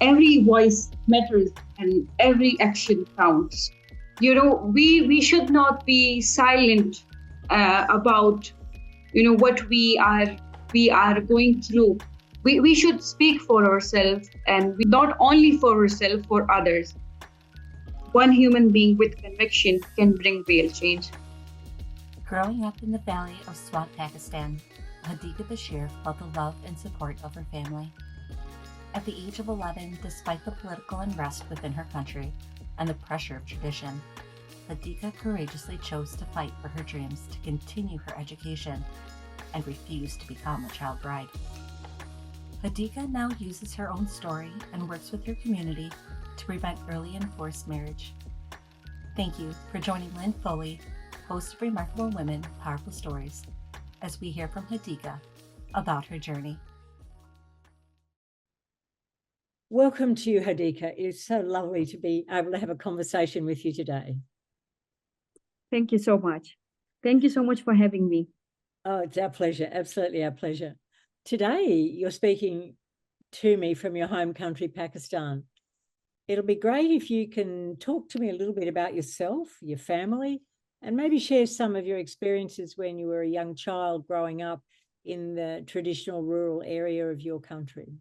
every voice matters and every action counts. We should not be silent about what we are going through. We should speak for ourselves, and we not only for ourselves, for others. One human being with conviction can bring real change. Growing up in the valley of Swat, Pakistan, Hadiqa Bashir felt the love and support of her family. At the age of 11, despite the political unrest within her country and the pressure of tradition, Hadiqa courageously chose to fight for her dreams to continue her education and refused to become a child bride. Hadiqa now uses her own story and works with her community to prevent early and forced marriage. Thank you for joining Lynn Foley, host of Remarkable Women, Powerful Stories, as we hear from Hadiqa about her journey. Welcome to you, Hadiqa. It is so lovely to be able to have a conversation with you today. Thank you so much. Thank you so much for having me. Oh, it's our pleasure. Absolutely our pleasure. Today, you're speaking to me from your home country, Pakistan. It'll be great if you can talk to me a little bit about yourself, your family, and maybe share some of your experiences when you were a young child growing up in the traditional rural area of your country.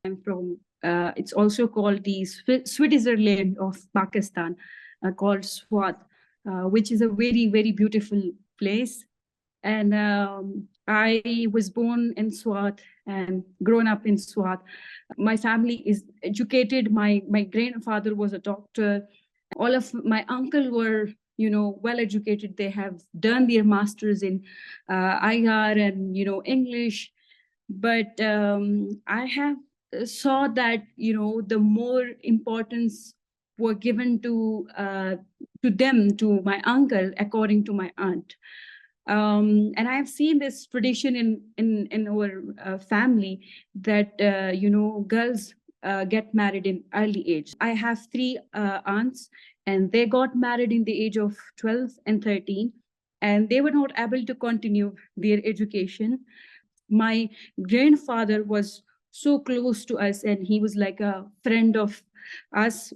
I'm from, it's also called the Switzerland of Pakistan, called Swat, which is a very, very beautiful place. And I was born in Swat and grown up in Swat. My family is educated. My grandfather was a doctor. All of my uncle were, well educated. They have done their masters in IR and, English. But I have saw that, the more importance were given to them, to my uncle, according to my aunt. And I've seen this tradition in our family that girls get married in early age. I have three aunts, and they got married in the age of 12 and 13, and they were not able to continue their education. My grandfather was so close to us, and he was like a friend of us.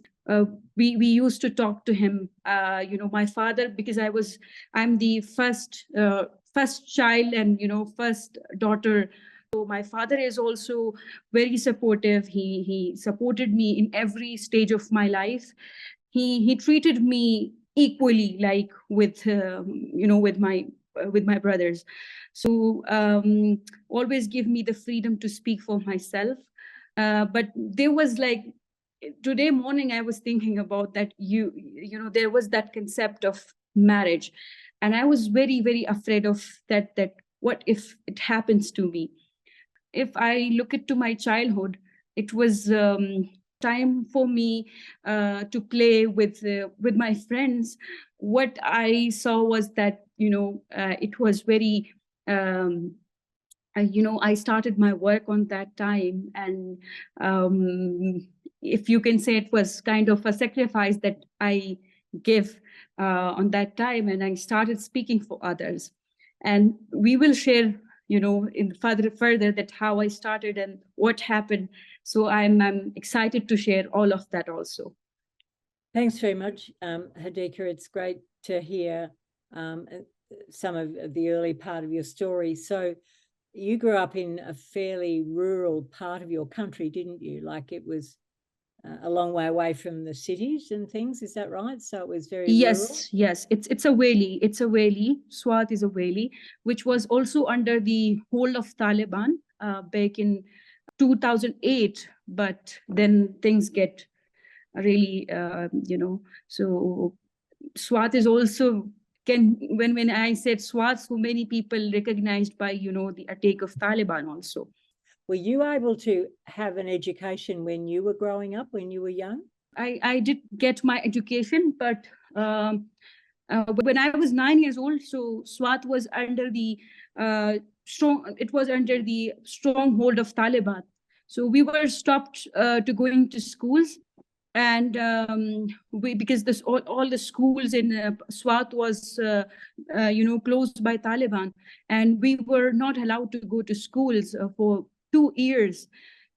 We used to talk to him. My father, because I'm the first child and first daughter. So my father is also very supportive. He supported me in every stage of my life. He treated me equally, like with with my brothers. So always give me the freedom to speak for myself. But there was like today morning I was thinking about that there was that concept of marriage, and I was very, very afraid of that what if it happens to me. If I look into my childhood, it was time for me to play with my friends. What I saw was that it was very I started my work on that time, and if you can say, it was kind of a sacrifice that I give on that time, and I started speaking for others. And we will share in further that how I started and what happened. So I'm excited to share all of that also. Thanks very much, Hadiqa. It's great to hear some of the early part of your story. So you grew up in a fairly rural part of your country, didn't you? Like it was a long way away from the cities and things. Is that right? So it was very rural? Yes. It's a valley. It's a valley. Swat is a valley, which was also under the hold of Taliban back in 2008. But then things get really, so Swat is also when I said Swat, so many people recognized by the attack of Taliban also. Were you able to have an education when you were growing up, when you were young? I did get my education, but when I was 9 years old, so Swat was under the under the stronghold of Taliban. So we were stopped to going to schools, and because all the schools in Swat was closed by Taliban, and we were not allowed to go to schools for 2 years.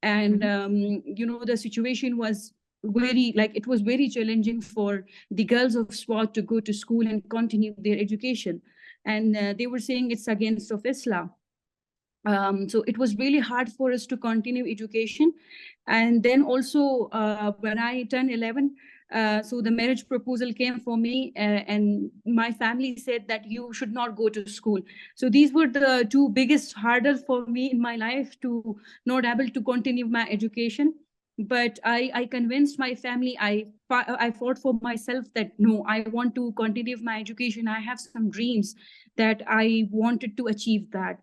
And, the situation was it was very challenging for the girls of SWAT to go to school and continue their education. And they were saying it's against of Islam. So it was really hard for us to continue education. And then also when I turned 11, so the marriage proposal came for me, and my family said that you should not go to school. So these were the two biggest hurdles for me in my life, to not able to continue my education. But I convinced my family. I fought for myself that no, I want to continue my education. I have some dreams that I wanted to achieve that.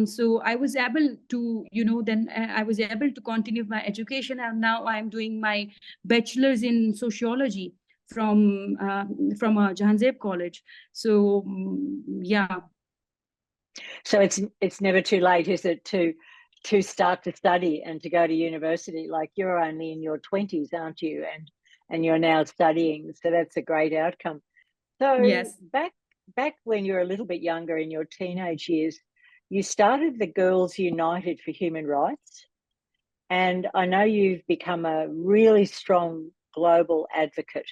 So I was able to, then I was able to continue my education, and now I'm doing my bachelor's in sociology from Jahanzeb College. So yeah. So it's never too late, is it, to start to study and to go to university? Like, you're only in your 20s, aren't you? And you're now studying, so that's a great outcome. So yes, back when you were a little bit younger, in your teenage years, you started the Girls United for Human Rights, and I know you've become a really strong global advocate.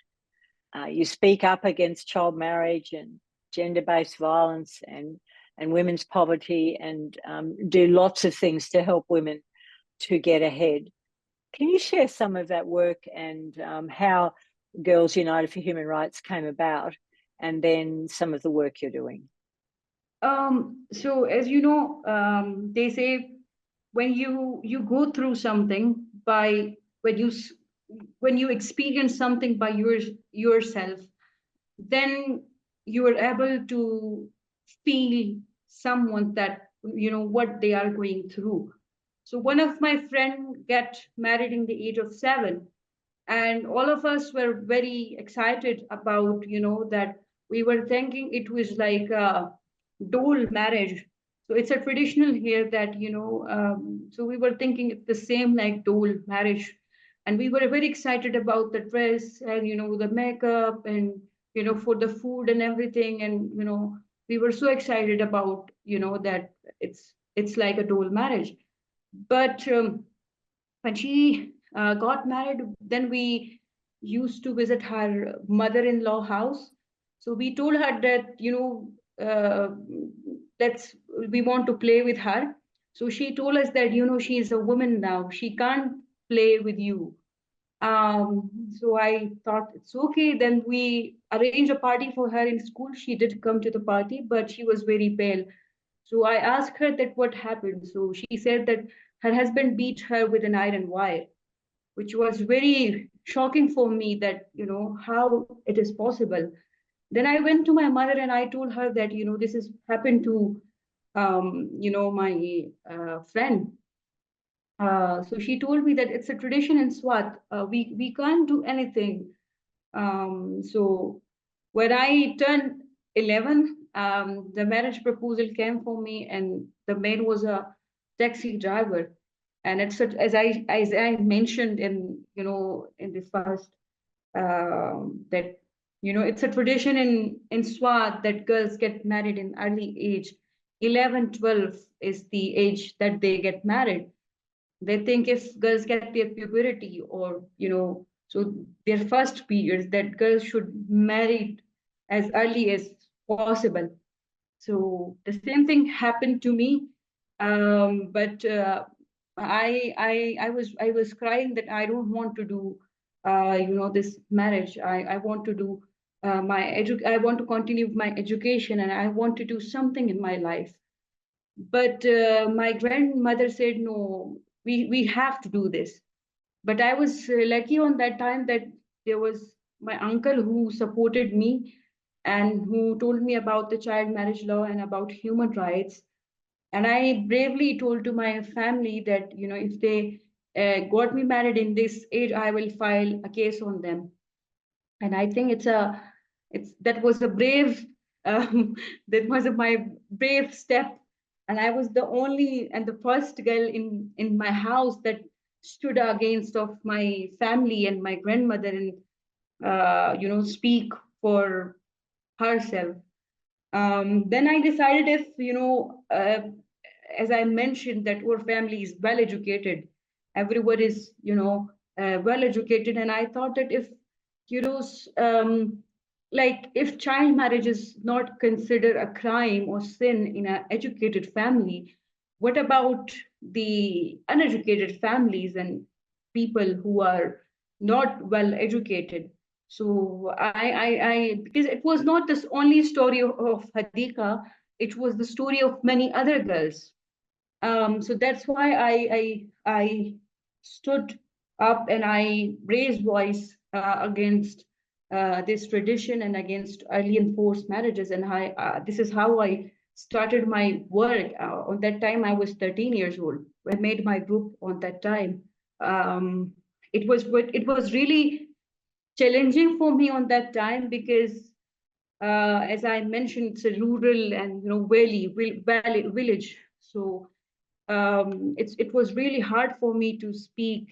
You speak up against child marriage and gender-based violence and women's poverty, and do lots of things to help women to get ahead. Can you share some of that work and how Girls United for Human Rights came about, and then some of the work you're doing? So as you know, they say when you go through something, when you experience something by yourself, then you are able to feel someone that what they are going through. So one of my friend got married in the age of 7, and all of us were very excited about that. We were thinking it was like a dole marriage. So it's a traditional here that so we were thinking it's the same like dole marriage. And we were very excited about the dress and the makeup and for the food and everything. And we were so excited about that it's like a dole marriage. But when she got married, then we used to visit her mother-in-law house. So we told her that let's we want to play with her. So she told us that she is a woman now, she can't play with you. So I thought it's okay. Then we arranged a party for her in school. She did come to the party, but she was very pale. So I asked her that what happened. So she said that her husband beat her with an iron wire, which was very shocking for me that, how it is possible. Then I went to my mother and I told her that, this has happened to, my friend. So she told me that it's a tradition in Swat. We can't do anything. So when I turned 11, the marriage proposal came for me, and the man was a taxi driver. And it's such, as I mentioned in the first, that it's a tradition in Swat that girls get married in early age. 11, 12 is the age that they get married. They think if girls get their puberty, or so their first periods, that girls should marry as early as possible. So the same thing happened to me. But I was crying that I don't want to do this marriage. I want to do I want to continue my education, and I want to do something in my life. But my grandmother said, no, we have to do this. But I was lucky on that time that there was my uncle who supported me and who told me about the child marriage law and about human rights. And I bravely told to my family that, if they got me married in this age, I will file a case on them. And I think that was a brave, that was my brave step. And I was the only and the first girl in my house that stood against of my family and my grandmother, and speak for herself. Then I decided, if as I mentioned, that our family is well educated, everyone is, well educated. And I thought that if, you know, like if child marriage is not considered a crime or sin in an educated family, what about the uneducated families and people who are not well educated? So because it was not this only story of Hadiqa, it was the story of many other girls. So that's why I stood up and I raised voice against this tradition and against early and forced marriages. And this is how I started my work. On that time, I was 13 years old. I made my group on that time. Um, it was really challenging for me on that time because, as I mentioned, it's a rural and valley village. So it was really hard for me to speak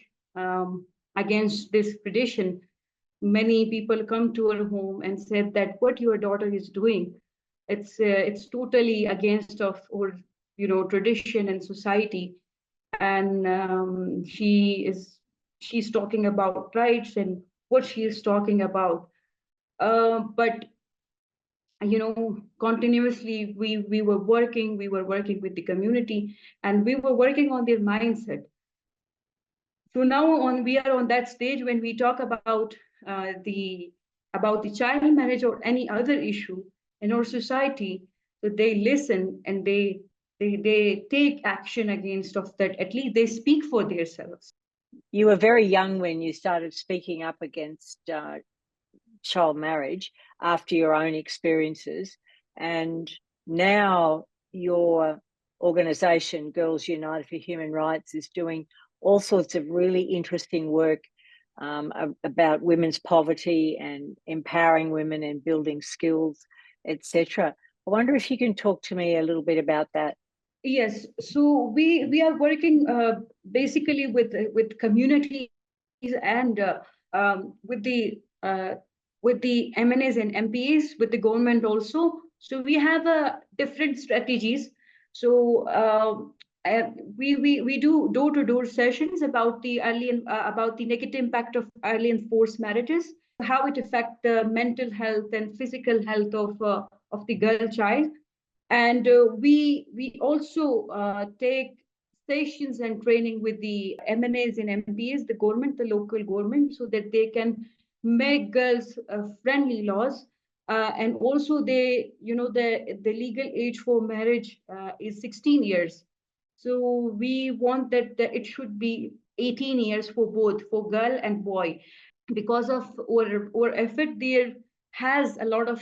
against this tradition. Many people come to our home and said that what your daughter is doing, it's totally against of our tradition and society, and she's talking about rights and what she is talking about. But continuously we were working with the community, and we were working on their mindset. So now we are on that stage when we talk about the child marriage or any other issue in our society, so they listen and they take action against of that. At least they speak for themselves. You were very young when you started speaking up against child marriage after your own experiences, and now your organization, Girls United for Human Rights, is doing all sorts of really interesting work about women's poverty and empowering women and building skills, etc. I wonder if you can talk to me a little bit about that. Yes, so we are working basically with communities and with the MNAs and MPs, with the government also. So we have different strategies. So we do door-to-door sessions about the about the negative impact of early and forced marriages, how it affects the mental health and physical health of the girl child. And we also take sessions and training with the MNAs and MPs, the government, the local government, so that they can make girls friendly laws. And also the legal age for marriage is 16 years. So we want that it should be 18 years for both, for girl and boy. Because of our effort, there has a lot of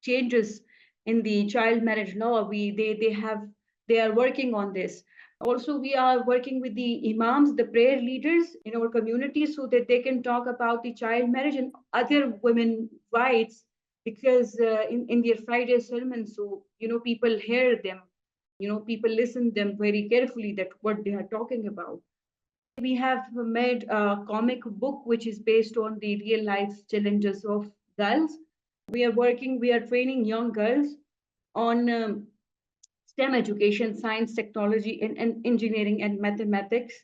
changes in the child marriage law. They are working on this. Also, we are working with the imams, the prayer leaders in our community, so that they can talk about the child marriage and other women rights, because in their Friday sermons, so people hear them, people listen them very carefully, that what they are talking about. We have made a comic book which is based on the real life challenges of girls. We are training young girls on STEM education, science, technology, and engineering and mathematics.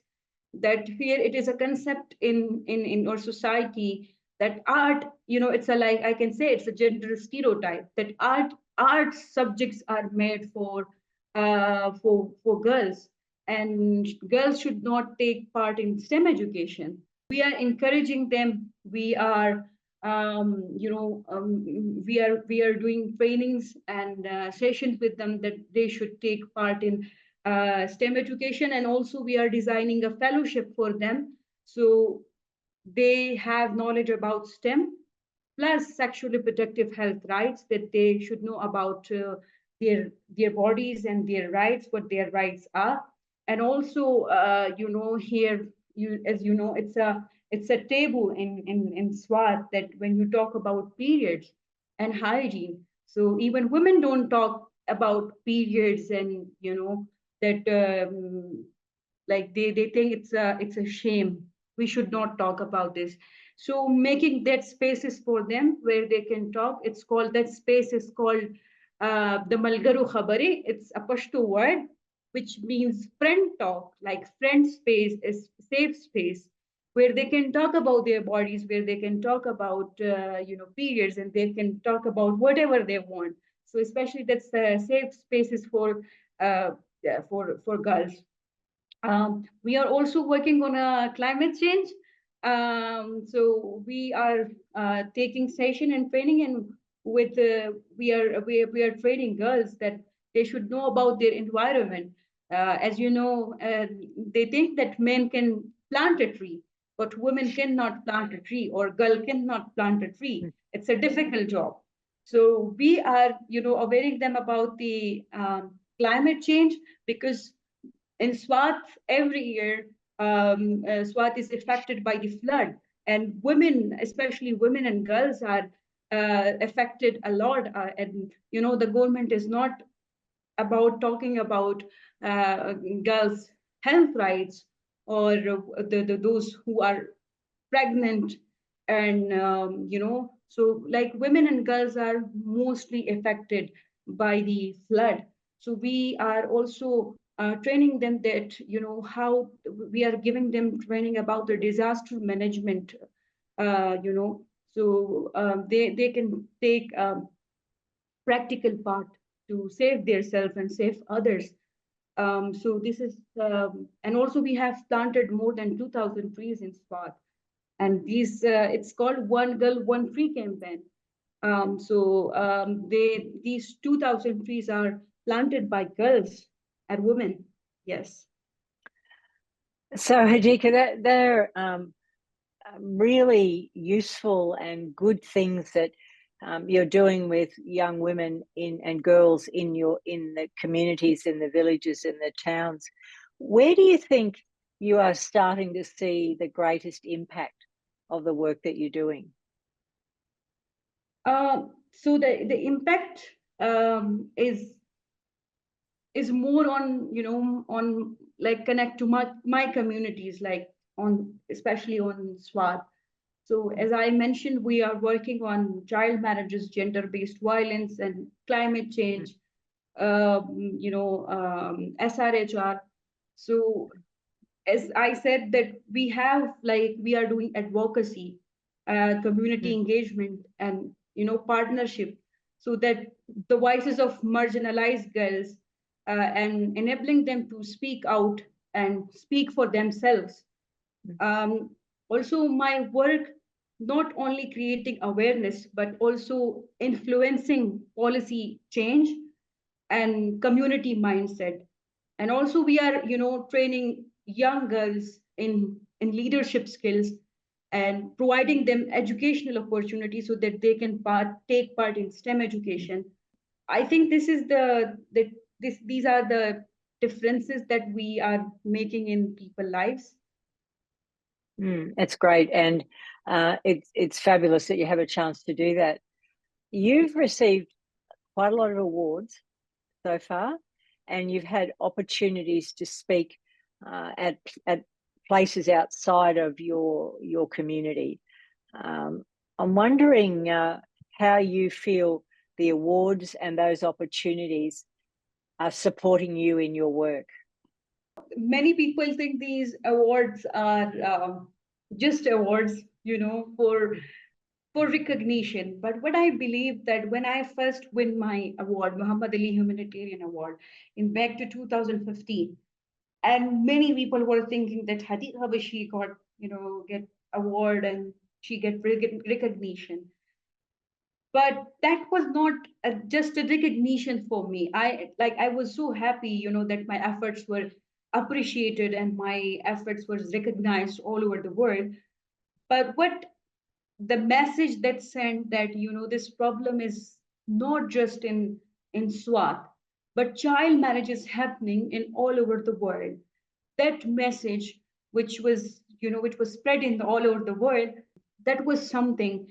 That here it is a concept in our society that art, it's a, like I can say, it's a gender stereotype that art subjects are made for girls, and girls should not take part in STEM education. We are encouraging them. We are doing trainings and sessions with them that they should take part in STEM education, and also we are designing a fellowship for them, so they have knowledge about STEM plus sexual reproductive health rights, that they should know about their bodies and their rights, what their rights are. And also, here, as you know, it's a taboo in Swat, that when you talk about periods and hygiene, so even women don't talk about periods, and that like they think it's a shame. We should not talk about this. So making that spaces for them where they can talk, it's called, that space is called the Malgaru Khabari. It's a Pashto word. which means friend talk, like friend space is safe space where they can talk about their bodies, where they can talk about periods, and they can talk about whatever they want. So especially that's safe spaces for girls. We are also working on a climate change. So we are taking session and training, and with we are training girls that they should know about their environment. As you know, they think that men can plant a tree, but women cannot plant a tree, or girl cannot plant a tree. It's a difficult job. So we are, awareing them about the climate change, because in Swat, every year, Swat is affected by the flood, and women, especially women and girls, are affected a lot. And the government is not about talking about girls' health rights, or those who are pregnant, and so like women and girls are mostly affected by the flood. So we are also training them that how we are giving them training about the disaster management, so they can take practical part to save themselves and save others. So this is and also we have planted more than 2,000 trees in Swat, and these it's called One Girl One Tree campaign. These 2,000 trees are planted by girls and women. Yes. So Hadiqa, they're really useful and good things that you're doing with young women and girls in the communities, in the villages, in the towns. Where do you think you are starting to see the greatest impact of the work that you're doing? So the impact is more on like connect to my communities, like on especially on Swat. So as I mentioned, we are working on child marriages, gender-based violence, and climate change, SRHR. So as I said, that we are doing advocacy, community engagement, and partnership, so that the voices of marginalized girls, and enabling them to speak out and speak for themselves. Um, Also, my work not only creating awareness but also influencing policy change and community mindset. And also we are training young girls in leadership skills, and providing them educational opportunities so that they can take part in STEM education. I think this is these are the differences that we are making in people's lives. It's great, and it's fabulous that you have a chance to do that. You've received quite a lot of awards so far, and you've had opportunities to speak at places outside of your community. I'm wondering how you feel the awards and those opportunities are supporting you in your work. Many people think these awards are just awards, for recognition. But what I believe, that when I first win my award, Muhammad Ali Humanitarian Award, in back to 2015, and many people were thinking that Hadiqa Bashir got, get award and she get recognition. But that was not just a recognition for me. I was so happy, that my efforts were appreciated and my efforts were recognized all over the world. But what the message that sent, that this problem is not just in Swat, but child marriage is happening in all over the world. That message, which was spread in all over the world, that was something,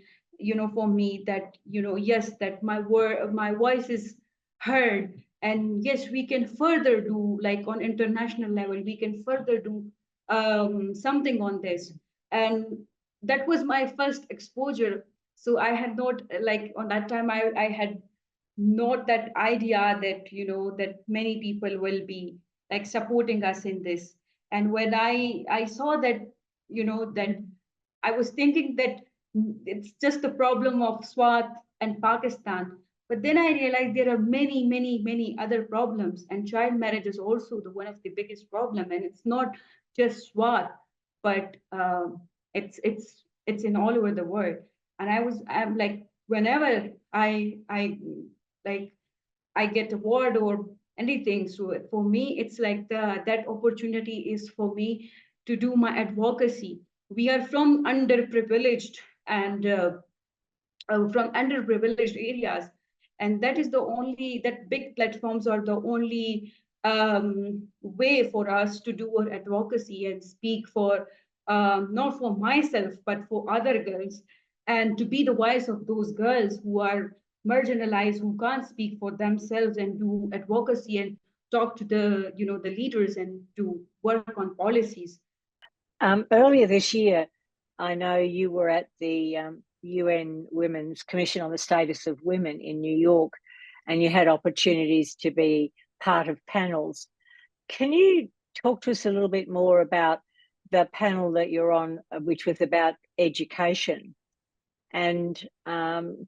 for me, that yes, that my voice is heard, and yes, we can further do, like on international level, we can further do something on this. And that was my first exposure. So I had not, like on that time, I had not that idea that that many people will be like supporting us in this. And when I saw that, that I was thinking that it's just the problem of Swat and Pakistan. But then I realized there are many, many, many other problems, and child marriage is also the one of the biggest problem. And it's not just Swat, but it's in all over the world. And I'm like, whenever I like I get award or anything. So for me, it's like that opportunity is for me to do my advocacy. We are from underprivileged and from underprivileged areas, and that is the only that big platforms are the only way for us to do our advocacy and speak for not for myself but for other girls, and to be the voice of those girls who are marginalized, who can't speak for themselves, and do advocacy and talk to the leaders and to work on policies. Earlier this year, I know you were at the UN Women's Commission on the Status of Women in New York, and you had opportunities to be part of panels. Can you talk to us a little bit more about the panel that you're on, which was about education, and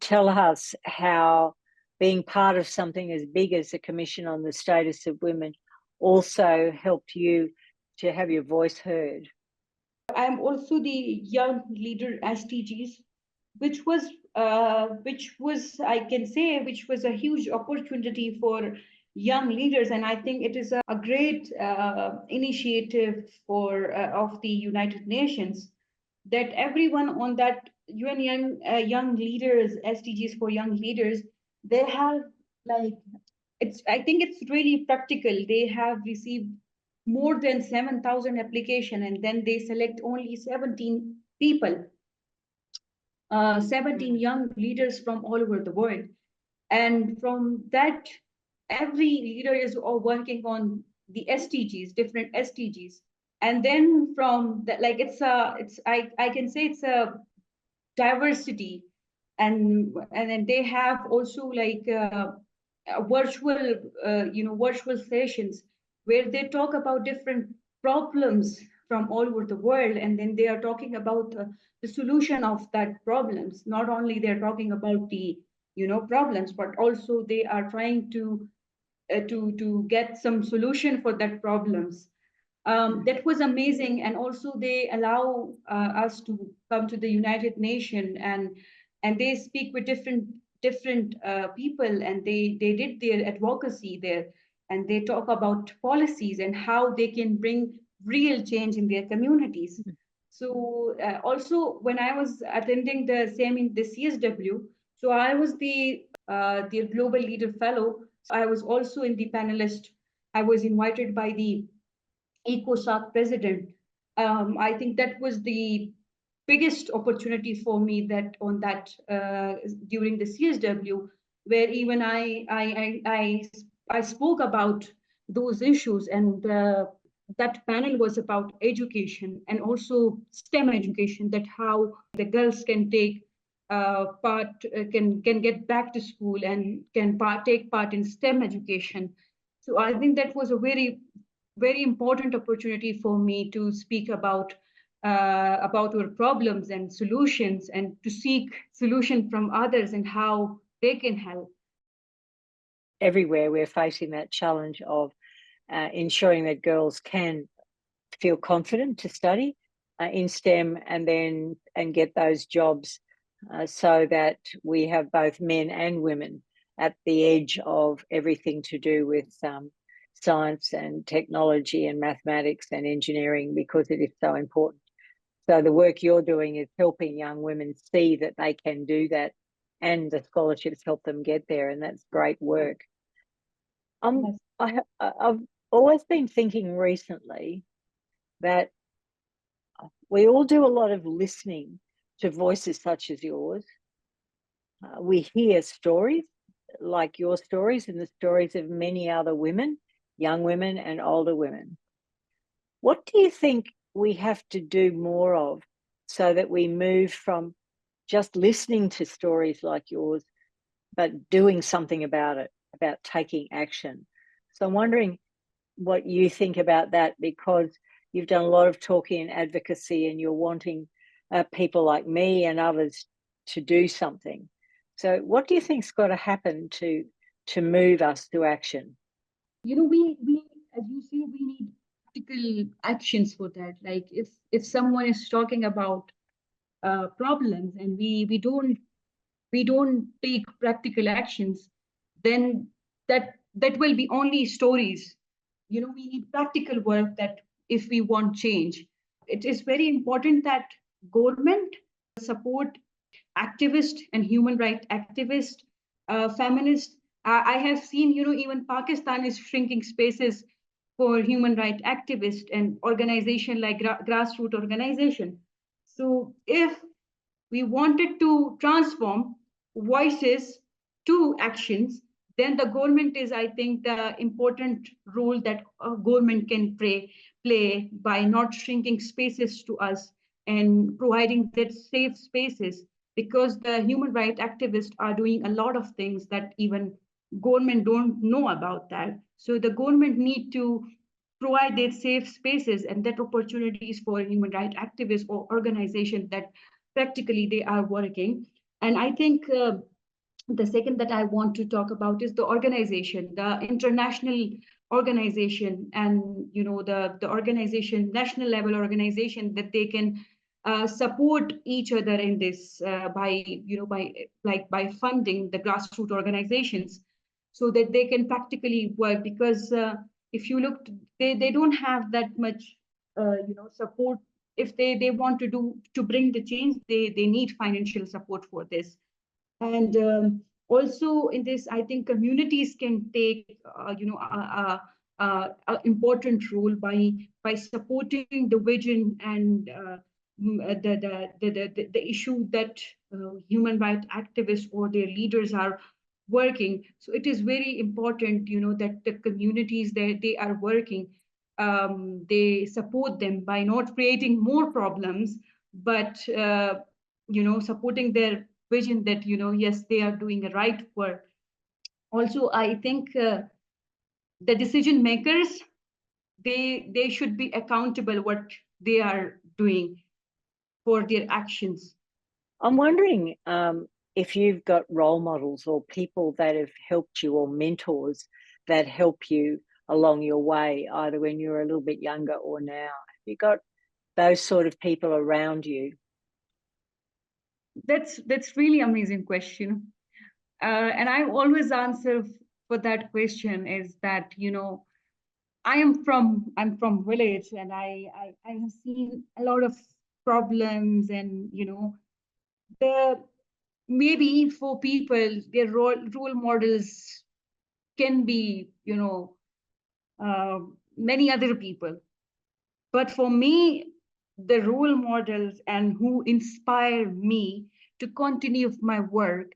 tell us how being part of something as big as the Commission on the Status of Women also helped you to have your voice heard? I'm also the Young Leader SDGs, which was I can say which was a huge opportunity for young leaders, and I think it is a great initiative for of the United Nations, that everyone on that UN young leaders SDGs for young leaders, they have like I think it's really practical. They have received more than 7,000 application, and then they select only 17 people, 17 young leaders from all over the world. And from that, every leader is all working on the SDGs, different SDGs. And then from that, like I can say it's a diversity. And then they have also like virtual, virtual sessions where they talk about different problems from all over the world, and then they are talking about the solution of that problems. Not only they're talking about the problems, but also they are trying to get some solution for that problems. That was amazing, and also they allow us to come to the United Nations, and they speak with different people, and they did their advocacy there, and they talk about policies and how they can bring real change in their communities. So also when I was attending the same in the CSW, so I was the global leader fellow. So I was also in the panelist. I was invited by the ECOSOC president. I think that was the biggest opportunity for me that on that during the CSW, where even I spoke about those issues, and that panel was about education and also STEM education, that how the girls can take part, can get back to school and can take part in STEM education. So I think that was a very important opportunity for me to speak about our problems and solutions, and to seek solution from others and how they can help. Everywhere we're facing that challenge of ensuring that girls can feel confident to study in STEM and get those jobs, so that we have both men and women at the edge of everything to do with science and technology and mathematics and engineering, because it is so important. So the work you're doing is helping young women see that they can do that, and the scholarships help them get there, and that's great work. Yes. I've always been thinking recently that we all do a lot of listening to voices such as yours. We hear stories like your stories and the stories of many other women, young women and older women. What do you think we have to do more of, so that we move from just listening to stories like yours, but doing something about it, about taking action? So I'm wondering, what you think about that, because you've done a lot of talking and advocacy, and you're wanting people like me and others to do something. So what do you think's got to happen to move us to action? You know, we as you say, we need practical actions for that. Like if someone is talking about problems and we don't take practical actions, then that will be only stories. You know, we need practical work, that if we want change, it is very important that government support activists and human rights activists, feminists. I have seen, you know, even Pakistan is shrinking spaces for human rights activists and organization like grassroots organization. So if we wanted to transform voices to actions, then the government is, I think, the important role that a government can play by not shrinking spaces to us and providing that safe spaces, because the human rights activists are doing a lot of things that even government don't know about that. So the government need to provide that safe spaces and that opportunities for human rights activists or organizations that practically they are working. And I think the second that I want to talk about is the organization, the international organization, and you know the organization, national level organization, that they can support each other in this by by funding the grassroots organizations, so that they can practically work. Because if you look, they don't have that much support. If they want to bring the change, they need financial support for this. And also in this, I think communities can take important role by supporting the vision and the issue that human rights activists or their leaders are working. So it is very important, you know, that the communities that they are working, they support them by not creating more problems, but supporting their vision that, you know, yes, they are doing the right work. Also, I think the decision makers, they should be accountable what they are doing for their actions. I'm wondering if you've got role models or people that have helped you, or mentors that help you along your way, either when you were a little bit younger or now. Have you got those sort of people around you? That's really amazing question. And I always answer for that question is that, you know, I'm from village, and I have seen a lot of problems, and you know, the maybe for people their role models can be, you know, many other people, but for me, the role models and who inspire me to continue my work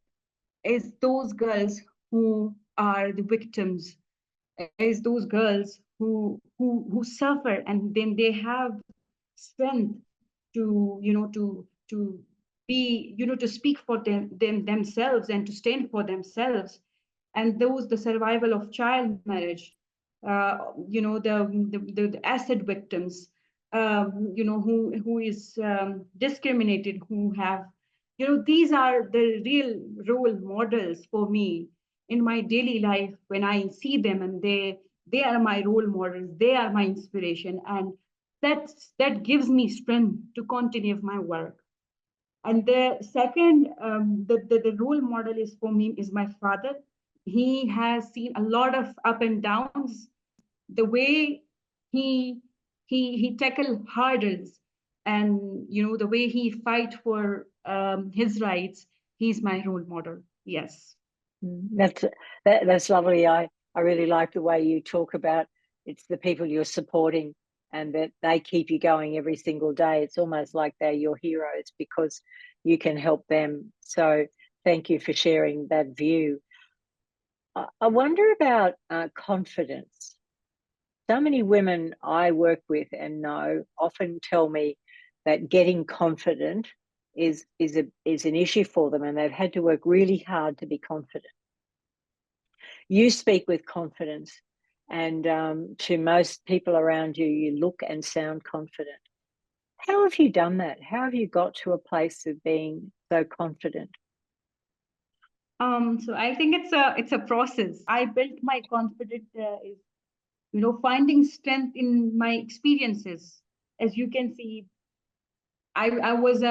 is those girls who are the victims, is those girls who suffer, and then they have strength to, you know, to be, you know, to speak for themselves and to stand for themselves. And those, the survival of child marriage, the acid victims, who is discriminated, who have, you know, these are the real role models for me in my daily life. When I see them, and they are my role models, they are my inspiration, and that gives me strength to continue my work. And the second, the role model is for me is my father. He has seen a lot of up and downs. The way he tackle hurdles, and you know, the way he fight for his rights, he's my role model. Yes. That's lovely. I really like the way you talk about it's the people you're supporting, and that they keep you going every single day. It's almost like they're your heroes because you can help them. So thank you for sharing that view. I wonder about confidence. So many women I work with and know often tell me that getting confident is an issue for them, and they've had to work really hard to be confident. You speak with confidence. And to most people around you, you look and sound confident. How have you done that? How have you got to a place of being so confident? So I think it's a process. I built my confidence is, finding strength in my experiences. As you can see, I was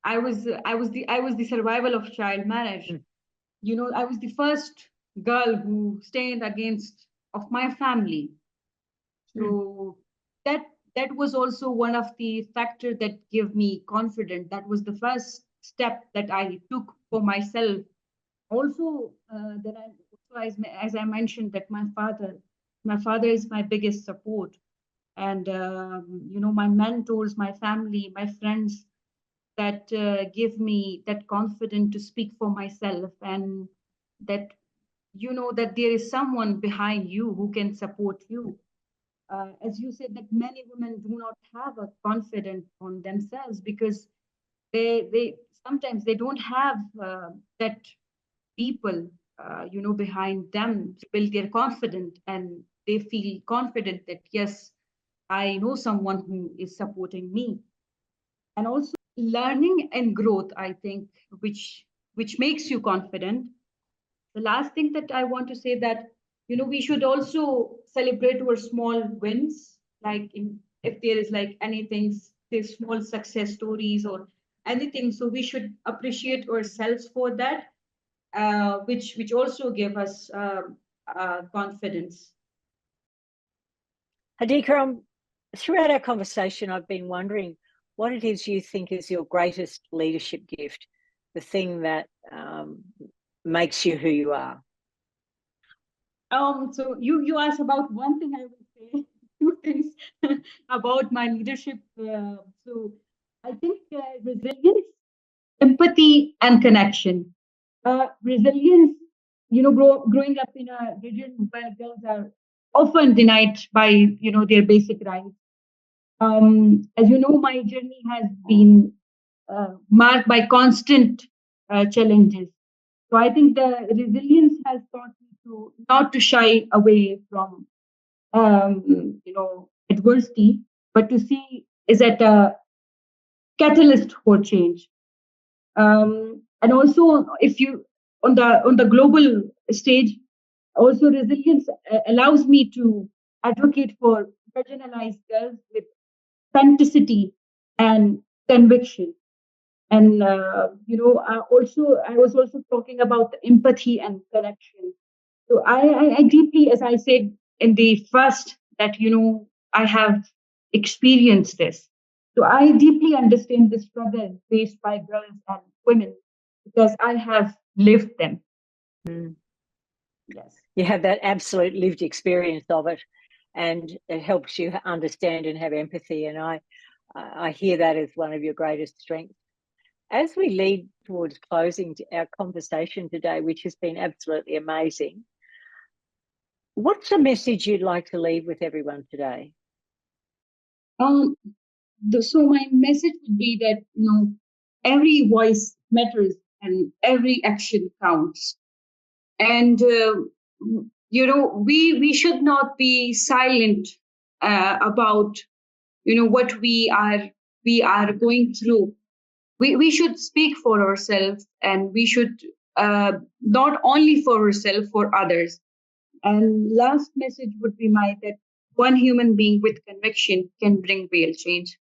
I was the survival of child marriage. I was the first girl who stayed against of my family. So that that was also one of the factors that gave me confidence. That was the first step that I took for myself. Also, as I mentioned, that my father is my biggest support, and my mentors, my family, my friends that give me that confidence to speak for myself, and that that there is someone behind you who can support you. As you said, that many women do not have a confidence on themselves because they sometimes they don't have that people behind them to build their confidence, and they feel confident that yes, I know someone who is supporting me. And also learning and growth, I think, which makes you confident. The last thing that I want to say that we should also celebrate our small wins, like if there is like anything, there's small success stories or anything, so we should appreciate ourselves for that, which also give us confidence. Hadiqa, throughout our conversation, I've been wondering what it is you think is your greatest leadership gift, the thing that makes you who you are. So you asked about one thing, I will say two things about my leadership. So I think resilience, empathy, and connection. Resilience, growing up in a region where girls are often denied by their basic rights. As you know, my journey has been marked by constant challenges. So I think the resilience has taught me to not to shy away from adversity, but to see is that a catalyst for change. And also, if you on the global stage, also resilience allows me to advocate for marginalized girls with authenticity and conviction. And I was also talking about the empathy and connection. So I deeply, as I said in the first, that I have experienced this. So I deeply understand the struggle faced by girls and women because I have lived them. Yes. You have that absolute lived experience of it, and it helps you understand and have empathy. And I hear that as one of your greatest strengths. As we lead towards closing our conversation today, which has been absolutely amazing, what's the message you'd like to leave with everyone today? So my message would be that every voice matters and every action counts, and we should not be silent about what we are going through. We should speak for ourselves, and we should not only for ourselves, for others. And last message would be that one human being with conviction can bring real change.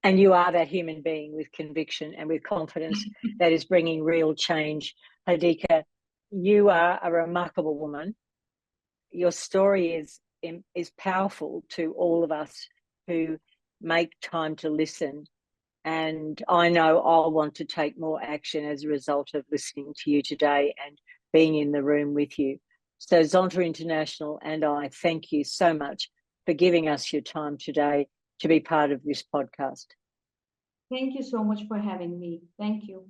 And you are that human being with conviction and with confidence that is bringing real change. Hadiqa, you are a remarkable woman. Your story is powerful to all of us who make time to listen. And I know I'll want to take more action as a result of listening to you today and being in the room with you. So Zonta International and I thank you so much for giving us your time today to be part of this podcast. Thank you so much for having me. Thank you.